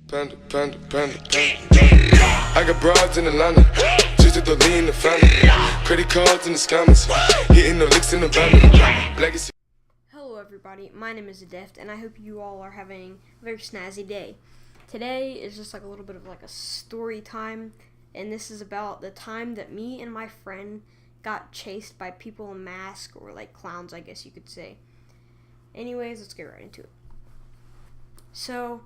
Panda, panda, panda, panda. I got broads in Atlanta, just to lean the family. Credit cards in the scammers, hitting the licks in the van. Legacy. Hello everybody, my name is Deft, and I hope you all are having a very snazzy day. Today is just like a little bit of like a story time, and this is about the time that me and my friend got chased by people in masks, or like clowns, I guess you could say. Anyways, let's get right into it. So,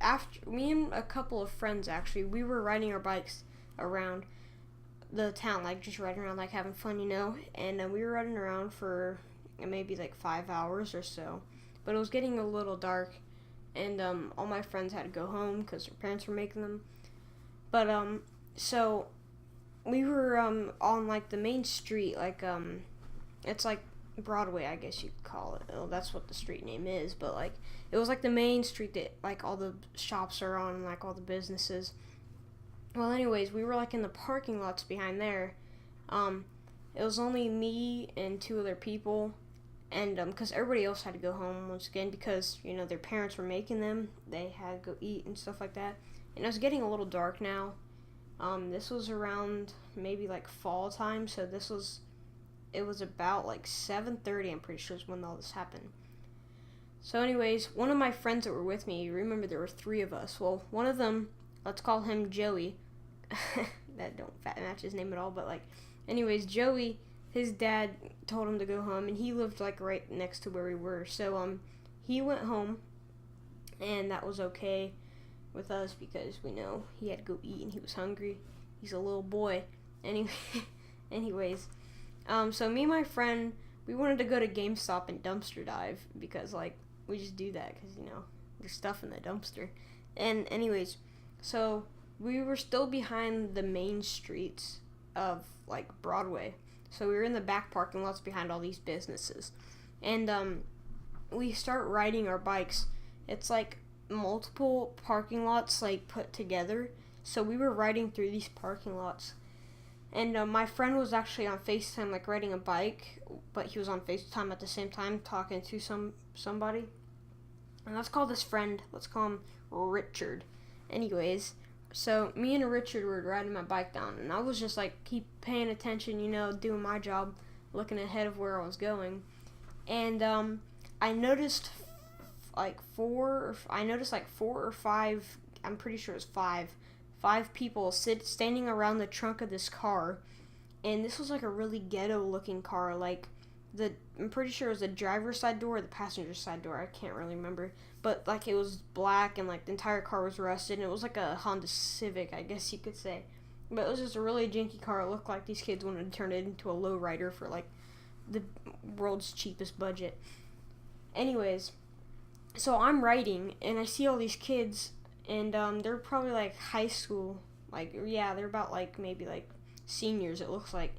after me and a couple of friends, actually, we were riding our bikes around the town, like just riding around, like having fun, and we were riding around for maybe like 5 hours or so, but it was getting a little dark, and all my friends had to go home because their parents were making them. But so we were on like the main street, like it's like Broadway, I guess you'd call it. Oh, that's what the street name is, but like it was like the main street that like all the shops are on, and like all the businesses. Well, anyways, we were like in the parking lots behind there. It was only me and two other people, and because everybody else had to go home once again because their parents were making them. They had to go eat and stuff like that, and it was getting a little dark now. This was around maybe like fall time, so it was about like 7:30, I'm pretty sure, is when all this happened. So anyways, one of my friends that were with me, remember there were three of us. Well, one of them, let's call him Joey. That don't match his name at all, but like, anyways, Joey, his dad told him to go home, and he lived like right next to where we were. So he went home, and that was okay with us because we know he had to go eat and he was hungry. He's a little boy. Anyways, so me and my friend, we wanted to go to GameStop and dumpster dive because like we just do that because there's stuff in the dumpster. And anyways, so we were still behind the main streets of like Broadway. So we were in the back parking lots behind all these businesses. And we start riding our bikes. It's like multiple parking lots like put together. So we were riding through these parking lots. And my friend was actually on FaceTime, like riding a bike, but he was on FaceTime at the same time talking to somebody. And let's call this friend, let's call him Richard. Anyways, so me and Richard were riding my bike down, and I was just like keep paying attention, doing my job, looking ahead of where I was going. And I noticed like four or five, I'm pretty sure it was five people standing around the trunk of this car. And this was like a really ghetto looking car. Like I'm pretty sure it was the driver's side door or the passenger side door, I can't really remember, but like it was black, and like the entire car was rusted, and it was like a Honda Civic, I guess you could say. But it was just a really janky car. It looked like these kids wanted to turn it into a lowrider for like the world's cheapest budget. Anyways, so I'm riding, and I see all these kids, and they're probably like high school, they're about like maybe like seniors, it looks like.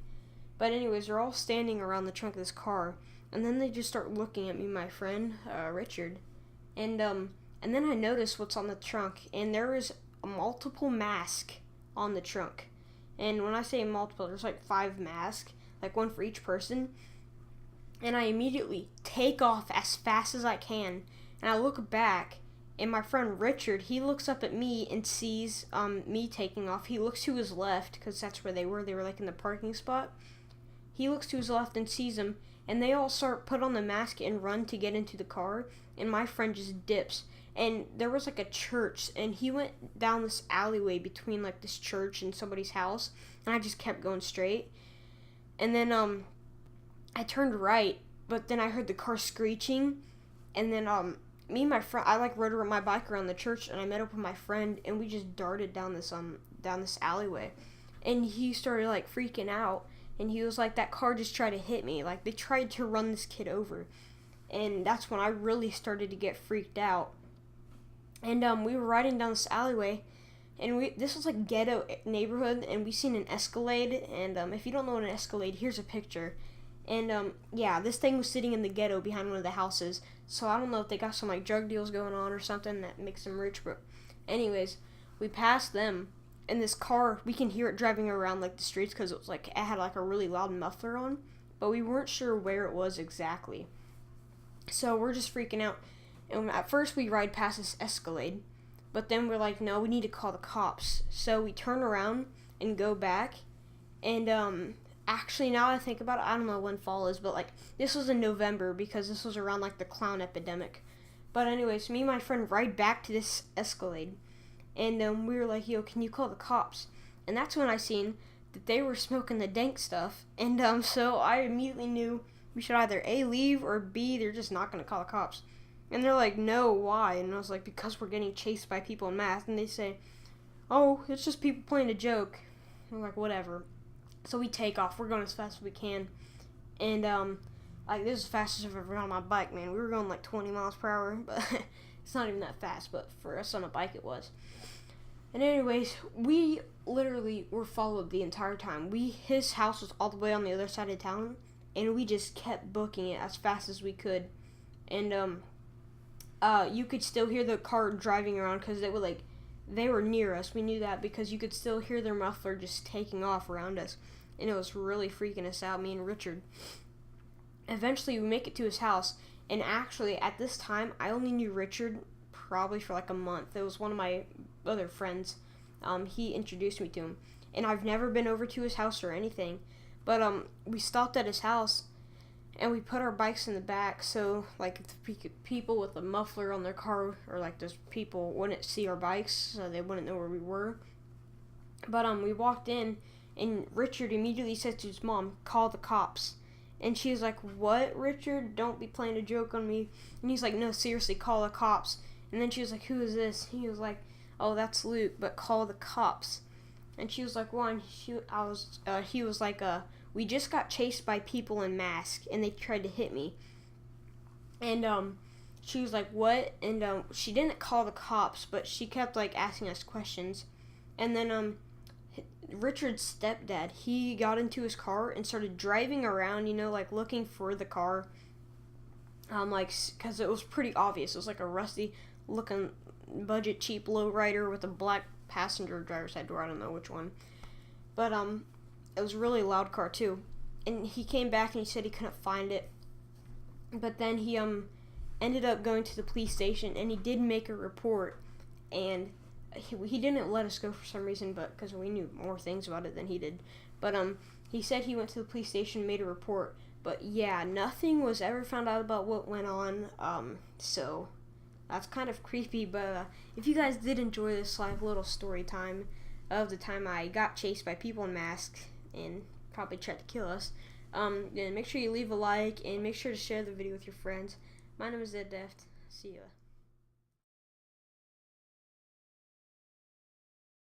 But anyways, they're all standing around the trunk of this car, and then they just start looking at me, my friend Richard, and then I notice what's on the trunk, and there is a multiple mask on the trunk. And when I say multiple, there's like 5 masks, like one for each person. And I immediately take off as fast as I can, and I look back, and my friend Richard, he looks up at me and sees me taking off. He looks to his left, because that's where they were like in the parking spot. He looks to his left and sees him, and they all put on the mask and run to get into the car, and my friend just dips. And there was like a church, and he went down this alleyway between like this church and somebody's house, and I just kept going straight. And then I turned right, but then I heard the car screeching, and then me and my friend, I like rode my bike around the church, and I met up with my friend, and we just darted down this alleyway. And he started like freaking out, and he was like, that car just tried to hit me, like they tried to run this kid over. And that's when I really started to get freaked out. And we were riding down this alleyway, and this was like ghetto neighborhood, and we seen an Escalade. And if you don't know what an Escalade, here's a picture. And this thing was sitting in the ghetto behind one of the houses. So I don't know if they got some like drug deals going on or something that makes them rich, but anyways, we passed them, and this car, we can hear it driving around like the streets because it had like a really loud muffler on, but we weren't sure where it was exactly. So we're just freaking out, and at first we ride past this Escalade, But then we're like, no, we need to call the cops. So we turn around and go back. And actually, now that I think about it, I don't know when fall is, but like this was in November because this was around like the clown epidemic. But anyways, me and my friend ride back to this Escalade, and we were like, yo, can you call the cops? And that's when I seen that they were smoking the dank stuff, and so I immediately knew we should either A, leave, or B, they're just not gonna call the cops. And they're like, no, why? And I was like, because we're getting chased by people in masks. And they say, oh, it's just people playing a joke. I'm like, whatever. So we take off. We're going as fast as we can. And like, this is the fastest I've ever been on my bike, man. We were going like 20 miles per hour, but it's not even that fast, but for us on a bike it was. And anyways, we literally were followed the entire time. His house was all the way on the other side of town, and we just kept booking it as fast as we could. And you could still hear the car driving around because they were near us. We knew that because you could still hear their muffler just taking off around us, and it was really freaking us out, me and Richard. Eventually, we make it to his house, and actually, at this time, I only knew Richard probably for like a month. It was one of my other friends. He introduced me to him, and I've never been over to his house or anything. But we stopped at his house, and we put our bikes in the back, so like the people with a muffler on their car, or like those people wouldn't see our bikes, so they wouldn't know where we were. But we walked in, and Richard immediately said to his mom, "Call the cops." And she was like, "What, Richard? Don't be playing a joke on me." And he's like, "No, seriously, call the cops." And then she was like, "Who is this?" He was like, "Oh, that's Luke, but call the cops." And she was like, "One." He was like, "We just got chased by people in masks, and they tried to hit me." And she was like, "What?" And she didn't call the cops, but she kept like asking us questions. And then Richard's stepdad, he got into his car and started driving around, like looking for the car. Like, because it was pretty obvious. It was like a rusty looking budget cheap lowrider with a black passenger driver's side door. I don't know which one. But it was a really loud car too. And he came back and he said he couldn't find it. But then he ended up going to the police station, and he did make a report, and he didn't let us go for some reason, but because we knew more things about it than he did. But he said he went to the police station, made a report. But yeah, nothing was ever found out about what went on. So that's kind of creepy. But if you guys did enjoy this like little story time of the time I got chased by people in masks and probably tried to kill us, then make sure you leave a like and make sure to share the video with your friends. My name is Zed Deft. See ya.